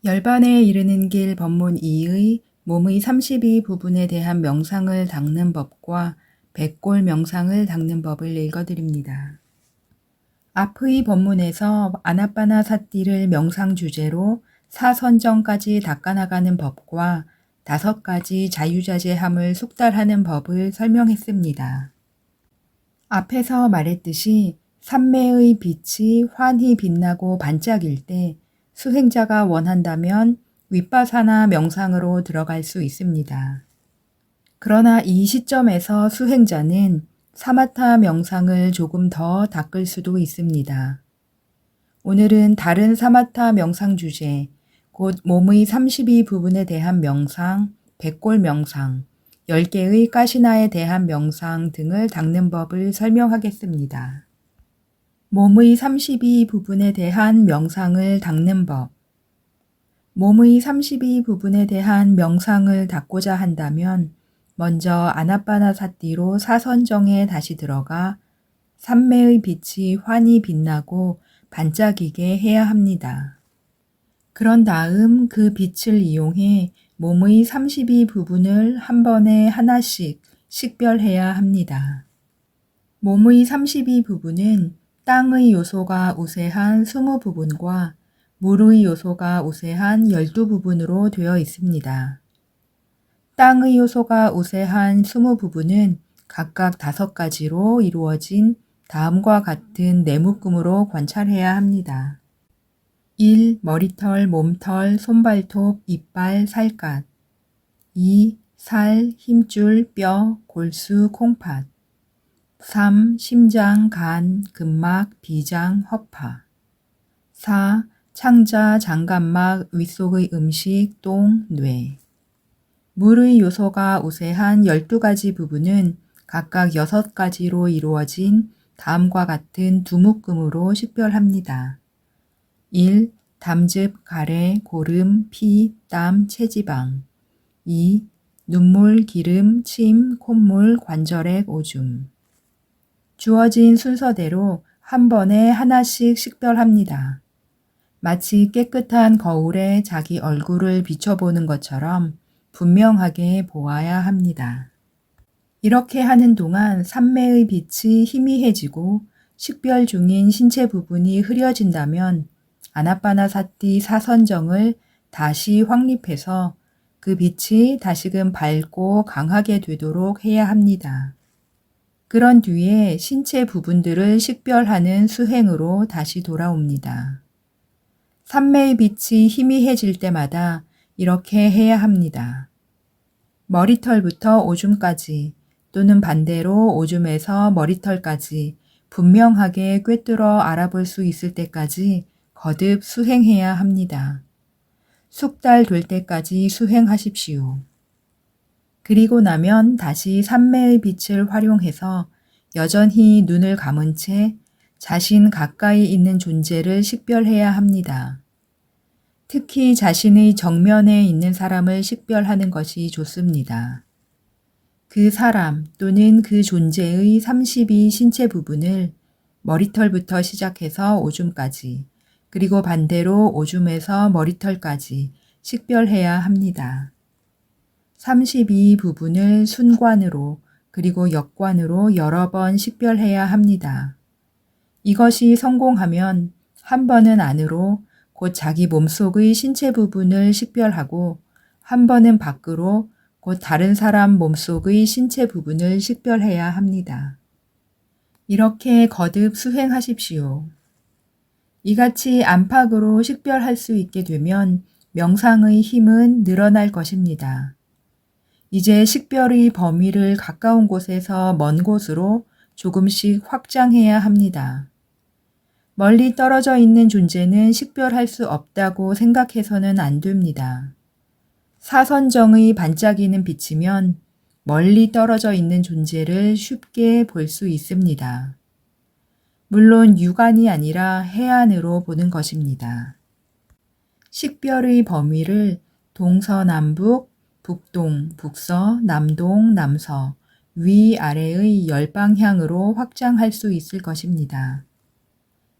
열반에 이르는 길 법문 2의 몸의 32 부분에 대한 명상을 닦는 법과 백골 명상을 닦는 법을 읽어드립니다. 앞의 법문에서 아나빠나사티를 명상 주제로 사선정까지 닦아나가는 법과 5가지 자유자재함을 숙달하는 법을 설명했습니다. 앞에서 말했듯이 삼매의 빛이 환히 빛나고 반짝일 때 수행자가 원한다면 윗바사나 명상으로 들어갈 수 있습니다. 그러나 이 시점에서 수행자는 사마타 명상을 조금 더 닦을 수도 있습니다. 오늘은 다른 사마타 명상 주제, 곧 몸의 32 부분에 대한 명상, 백골 명상, 10개의 가시나에 대한 명상 등을 닦는 법을 설명하겠습니다. 몸의 32 부분에 대한 명상을 닦는 법. 몸의 32 부분에 대한 명상을 닦고자 한다면 먼저 아나빠나사티로 사선정에 다시 들어가 삼매의 빛이 환히 빛나고 반짝이게 해야 합니다. 그런 다음 그 빛을 이용해 몸의 32 부분을 한 번에 하나씩 식별해야 합니다. 몸의 32 부분은 땅의 요소가 우세한 20부분과 물의 요소가 우세한 12부분으로 되어 있습니다. 땅의 요소가 우세한 20부분은 각각 5가지로 이루어진 다음과 같은 네묶음으로 관찰해야 합니다. 1. 머리털, 몸털, 손발톱, 이빨, 살갗. 2. 살, 힘줄, 뼈, 골수, 콩팥. 3. 심장, 간, 근막, 비장, 허파. 4. 창자, 장간막, 윗속의 음식, 똥, 뇌. 물의 요소가 우세한 12가지 부분은 각각 6가지로 이루어진 다음과 같은 두묶음으로 식별합니다. 1. 담즙, 가래, 고름, 피, 땀, 체지방. 2. 눈물, 기름, 침, 콧물, 관절액, 오줌. 주어진 순서대로 한 번에 하나씩 식별합니다. 마치 깨끗한 거울에 자기 얼굴을 비춰보는 것처럼 분명하게 보아야 합니다. 이렇게 하는 동안 삼매의 빛이 희미해지고 식별 중인 신체 부분이 흐려진다면 아나빠나사티 사선정을 다시 확립해서 그 빛이 다시금 밝고 강하게 되도록 해야 합니다. 그런 뒤에 신체 부분들을 식별하는 수행으로 다시 돌아옵니다. 삼매의 빛이 희미해질 때마다 이렇게 해야 합니다. 머리털부터 오줌까지 또는 반대로 오줌에서 머리털까지 분명하게 꿰뚫어 알아볼 수 있을 때까지 거듭 수행해야 합니다. 숙달될 때까지 수행하십시오. 그리고 나면 다시 삼매의 빛을 활용해서 여전히 눈을 감은 채 자신 가까이 있는 존재를 식별해야 합니다. 특히 자신의 정면에 있는 사람을 식별하는 것이 좋습니다. 그 사람 또는 그 존재의 32 신체 부분을 머리털부터 시작해서 오줌까지, 그리고 반대로 오줌에서 머리털까지 식별해야 합니다. 32 부분을 순관으로 그리고 역관으로 여러 번 식별해야 합니다. 이것이 성공하면 한 번은 안으로 곧 자기 몸속의 신체 부분을 식별하고 한 번은 밖으로 곧 다른 사람 몸속의 신체 부분을 식별해야 합니다. 이렇게 거듭 수행하십시오. 이같이 안팎으로 식별할 수 있게 되면 명상의 힘은 늘어날 것입니다. 이제 식별의 범위를 가까운 곳에서 먼 곳으로 조금씩 확장해야 합니다. 멀리 떨어져 있는 존재는 식별할 수 없다고 생각해서는 안 됩니다. 사선정의 반짝이는 빛이면 멀리 떨어져 있는 존재를 쉽게 볼 수 있습니다. 물론 육안이 아니라 해안으로 보는 것입니다. 식별의 범위를 동서남북, 북동, 북서, 남동, 남서, 위아래의 10방향으로 확장할 수 있을 것입니다.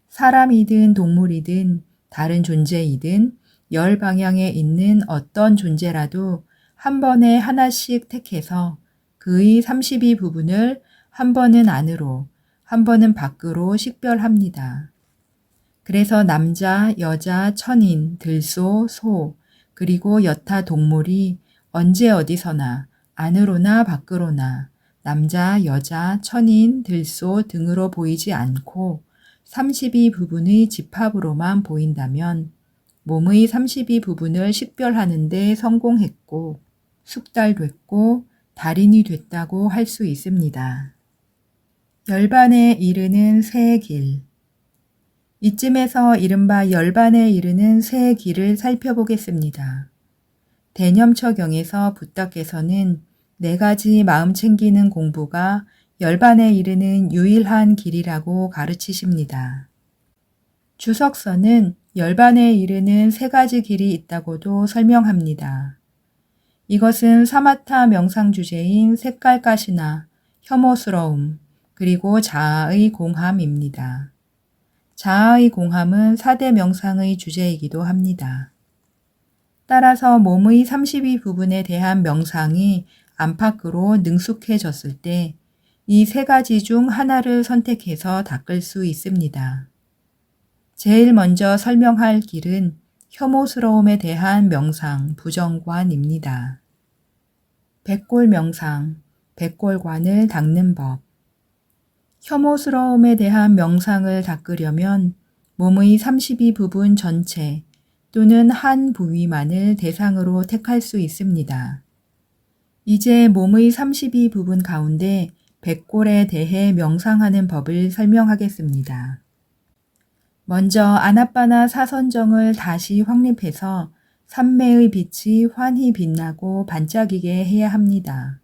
사람이든 동물이든 다른 존재이든 열 방향에 있는 어떤 존재라도 한 번에 하나씩 택해서 그의 32부분을 한 번은 안으로, 한 번은 밖으로 식별합니다. 그래서 남자, 여자, 천인, 들소, 소, 그리고 여타 동물이 언제 어디서나 안으로나 밖으로나 남자, 여자, 천인, 들소 등으로 보이지 않고 32부분의 집합으로만 보인다면 몸의 32부분을 식별하는 데 성공했고 숙달됐고 달인이 됐다고 할 수 있습니다. 열반에 이르는 새 길. 이쯤에서 이른바 열반에 이르는 새 길을 살펴보겠습니다. 대념처경에서 부탁께서는 4가지 마음 챙기는 공부가 열반에 이르는 유일한 길이라고 가르치십니다. 주석서는 열반에 이르는 3가지 길이 있다고도 설명합니다. 이것은 사마타 명상 주제인 색깔가시나 혐오스러움, 그리고 자아의 공함입니다. 자아의 공함은 4대 명상의 주제이기도 합니다. 따라서 몸의 32부분에 대한 명상이 안팎으로 능숙해졌을 때 이 3가지 중 하나를 선택해서 닦을 수 있습니다. 제일 먼저 설명할 길은 혐오스러움에 대한 명상, 부정관입니다. 백골 명상, 백골관을 닦는 법. 혐오스러움에 대한 명상을 닦으려면 몸의 32부분 전체 또는 한 부위만을 대상으로 택할 수 있습니다. 이제 몸의 32부분 가운데 백골에 대해 명상하는 법을 설명하겠습니다. 먼저 아나빠나 사선정을 다시 확립해서 삼매의 빛이 환히 빛나고 반짝이게 해야 합니다.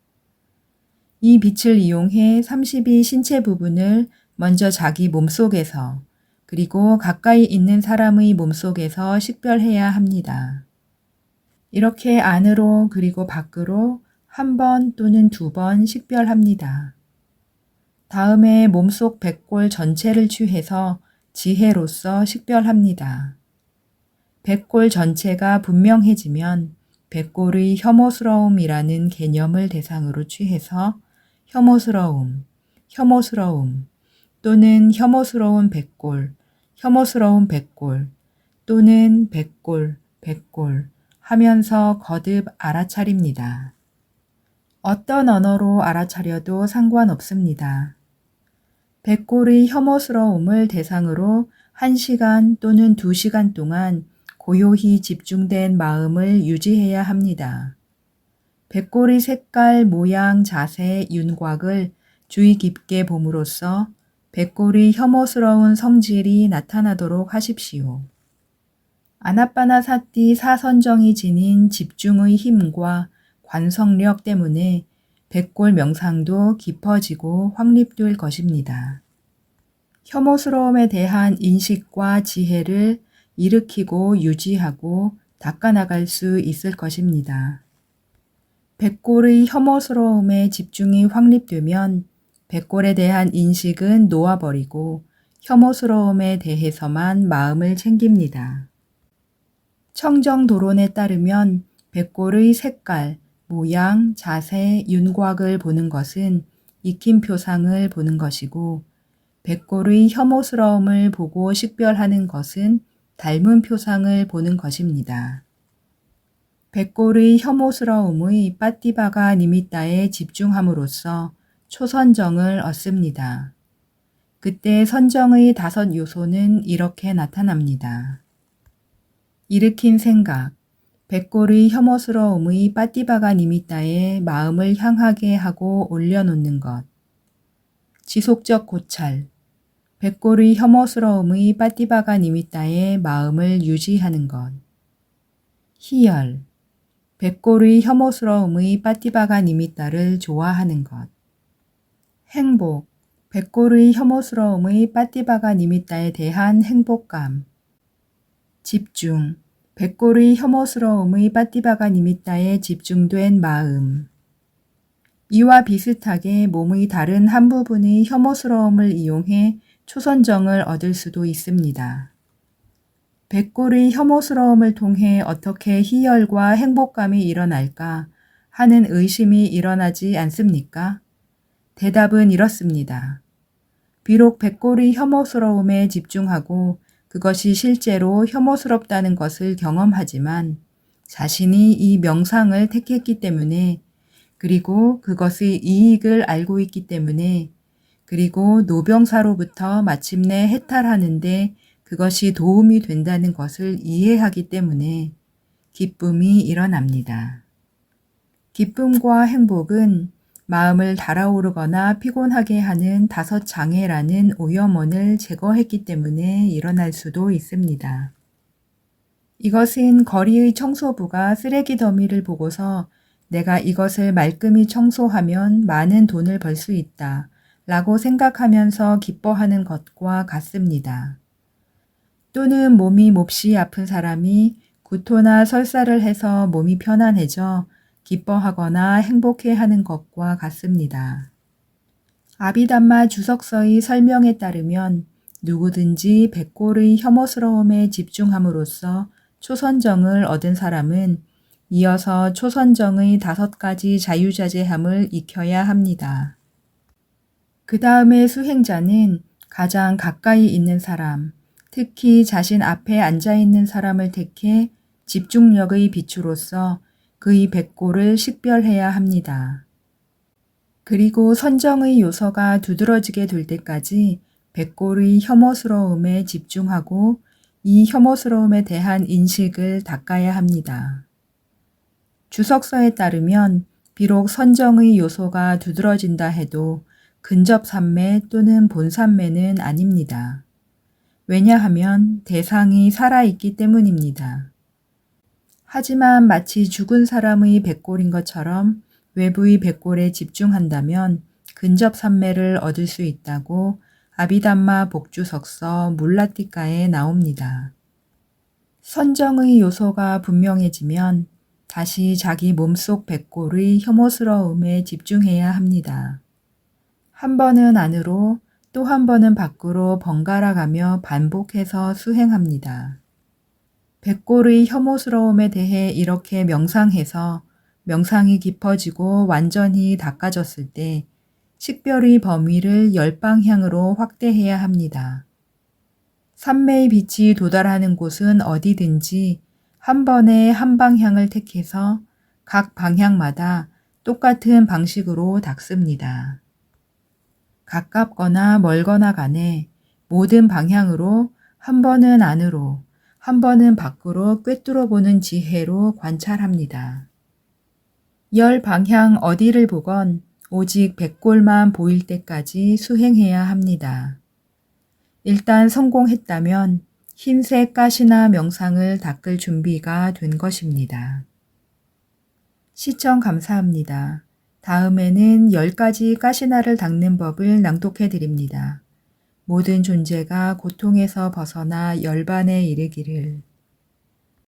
이 빛을 이용해 32 신체 부분을 먼저 자기 몸속에서 그리고 가까이 있는 사람의 몸속에서 식별해야 합니다. 이렇게 안으로 그리고 밖으로 1번 또는 2번 식별합니다. 다음에 몸속 백골 전체를 취해서 지혜로서 식별합니다. 백골 전체가 분명해지면 백골의 혐오스러움이라는 개념을 대상으로 취해서 혐오스러움 또는 혐오스러운 백골, 혐오스러운 백골 또는 백골 하면서 거듭 알아차립니다. 어떤 언어로 알아차려도 상관없습니다. 백골의 혐오스러움을 대상으로 1시간 또는 2시간 동안 고요히 집중된 마음을 유지해야 합니다. 백골의 색깔, 모양, 자세, 윤곽을 주의 깊게 봄으로써 백골의 혐오스러운 성질이 나타나도록 하십시오. 아나빠나사티 사선정이 지닌 집중의 힘과 관성력 때문에 백골 명상도 깊어지고 확립될 것입니다. 혐오스러움에 대한 인식과 지혜를 일으키고 유지하고 닦아나갈 수 있을 것입니다. 백골의 혐오스러움에 집중이 확립되면 백골에 대한 인식은 놓아버리고 혐오스러움에 대해서만 마음을 챙깁니다. 청정도론에 따르면 백골의 색깔, 모양, 자세, 윤곽을 보는 것은 익힘표상을 보는 것이고 백골의 혐오스러움을 보고 식별하는 것은 닮은 표상을 보는 것입니다. 백골의 혐오스러움의 빠띠바가 니미따에 집중함으로써 초선정을 얻습니다. 그때 선정의 5 요소는 이렇게 나타납니다. 일으킨 생각, 백골의 혐오스러움의 빠띠바가 니미따에 마음을 향하게 하고 올려놓는 것. 지속적 고찰, 백골의 혐오스러움의 빠띠바가 니미따에 마음을 유지하는 것. 희열, 백골의 혐오스러움의 빠띠바가 니미따를 좋아하는 것. 행복, 백골의 혐오스러움의 빠띠바가 니미따에 대한 행복감. 집중, 백골의 혐오스러움의 빠띠바가 니미따에 집중된 마음. 이와 비슷하게 몸의 다른 한 부분의 혐오스러움을 이용해 초선정을 얻을 수도 있습니다. 백골의 혐오스러움을 통해 어떻게 희열과 행복감이 일어날까 하는 의심이 일어나지 않습니까? 대답은 이렇습니다. 비록 백골의 혐오스러움에 집중하고 그것이 실제로 혐오스럽다는 것을 경험하지만 자신이 이 명상을 택했기 때문에, 그리고 그것의 이익을 알고 있기 때문에, 그리고 노병사로부터 마침내 해탈하는데 그것이 도움이 된다는 것을 이해하기 때문에 기쁨이 일어납니다. 기쁨과 행복은 마음을 달아오르거나 피곤하게 하는 5장애라는 오염원을 제거했기 때문에 일어날 수도 있습니다. 이것은 거리의 청소부가 쓰레기 더미를 보고서 내가 이것을 말끔히 청소하면 많은 돈을 벌 수 있다 라고 생각하면서 기뻐하는 것과 같습니다. 또는 몸이 몹시 아픈 사람이 구토나 설사를 해서 몸이 편안해져 기뻐하거나 행복해하는 것과 같습니다. 아비담마 주석서의 설명에 따르면 누구든지 백골의 혐오스러움에 집중함으로써 초선정을 얻은 사람은 이어서 초선정의 5가지 자유자재함을 익혀야 합니다. 그 다음에 수행자는 가장 가까이 있는 사람, 특히 자신 앞에 앉아있는 사람을 택해 집중력의 비추로서 그의 백골을 식별해야 합니다. 그리고 선정의 요소가 두드러지게 될 때까지 백골의 혐오스러움에 집중하고 이 혐오스러움에 대한 인식을 닦아야 합니다. 주석서에 따르면 비록 선정의 요소가 두드러진다 해도 근접삼매 또는 본삼매는 아닙니다. 왜냐하면 대상이 살아있기 때문입니다. 하지만 마치 죽은 사람의 백골인 것처럼 외부의 백골에 집중한다면 근접삼매를 얻을 수 있다고 아비담마 복주석서 물라티카에 나옵니다. 선정의 요소가 분명해지면 다시 자기 몸속 백골의 혐오스러움에 집중해야 합니다. 한 번은 안으로 또 한 번은 밖으로 번갈아 가며 반복해서 수행합니다. 백골의 혐오스러움에 대해 이렇게 명상해서 명상이 깊어지고 완전히 닦아졌을 때 식별의 범위를 10방향으로 확대해야 합니다. 삼매의 빛이 도달하는 곳은 어디든지 한 번에 한 방향을 택해서 각 방향마다 똑같은 방식으로 닦습니다. 가깝거나 멀거나 간에 모든 방향으로 한 번은 안으로, 한 번은 밖으로 꿰뚫어 보는 지혜로 관찰합니다. 10방향 어디를 보건 오직 백골만 보일 때까지 수행해야 합니다. 일단 성공했다면 흰색 가시나 명상을 닦을 준비가 된 것입니다. 시청 감사합니다. 다음에는 10가지 가시나를 닦는 법을 낭독해 드립니다. 모든 존재가 고통에서 벗어나 열반에 이르기를.